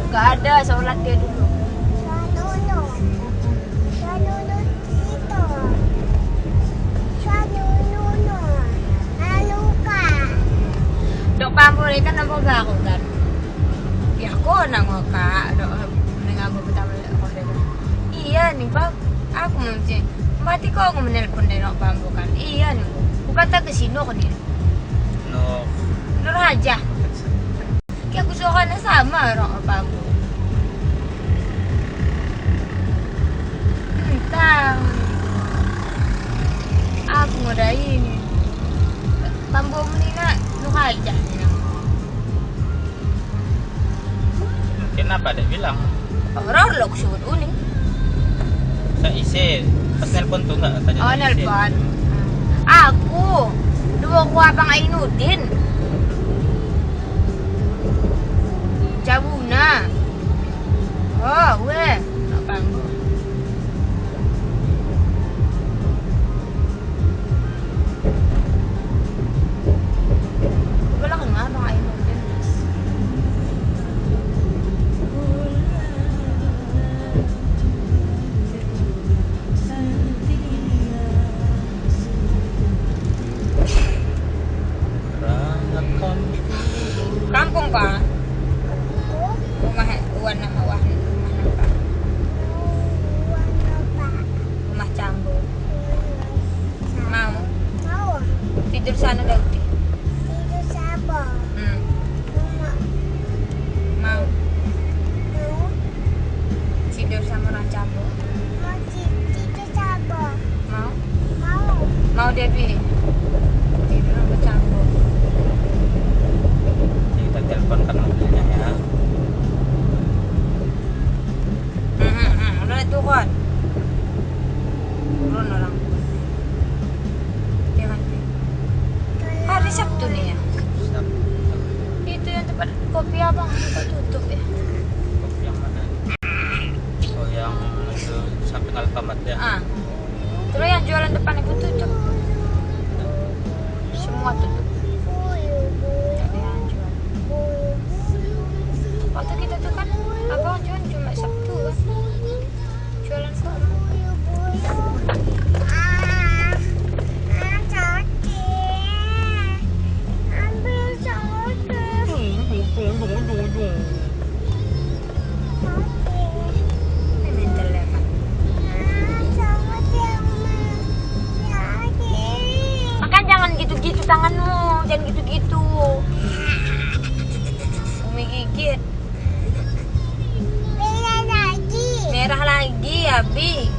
Gak ada, sholat dia dulu. Dok pamuri kan ako gakutan. Ya ako nang waka. Dok nangabo pertama ako dito. Iya nih Pak, aku mesti. Mati ko ako menelpon din ako pambo kan. Iya nih. Bukan taga sino ko nila. No. Nur aja. Kaya gusto ka na sama orang pambo. Entah. Aku ngodain. Pambo mo nila. Nur aja. Kenapa dia bilang? Orang lo kusud uning. Sa isi. Pas nelpon tuh nggak tanya. Oh, nelpon. Aku. Dua ko abang Ainuddin. Cabuna. Oh, weh. Napang ko. Wala ka nga abang Ainuddin. Kampung pa. Rumah uwan na mawah. Rumah Cambo. Mau. Tidur sana daw. Mau. Tidur sama orang Cambo. Mau. Mau Devi. Tidur sama Cambo. Kita teleponkan mobilnya ya. Udah itu kan. Turun orang. Jangan. Hari Sabtu nih ya. Itu yang tempat kopi abang buka tutup ya. Kopi yang mana? Oh yang itu samping Alfamart ya. Terus yang jualan depan itu tutup. Semua tutup. Ada yang jual. Waktu kita tuh kan abang jualan cuma Sabtu kan. Jualan koran. Ini mental ya kan. Makan jangan gitu-gitu tanganmu, jangan gitu-gitu. Umi gigit. Merah lagi, Abi.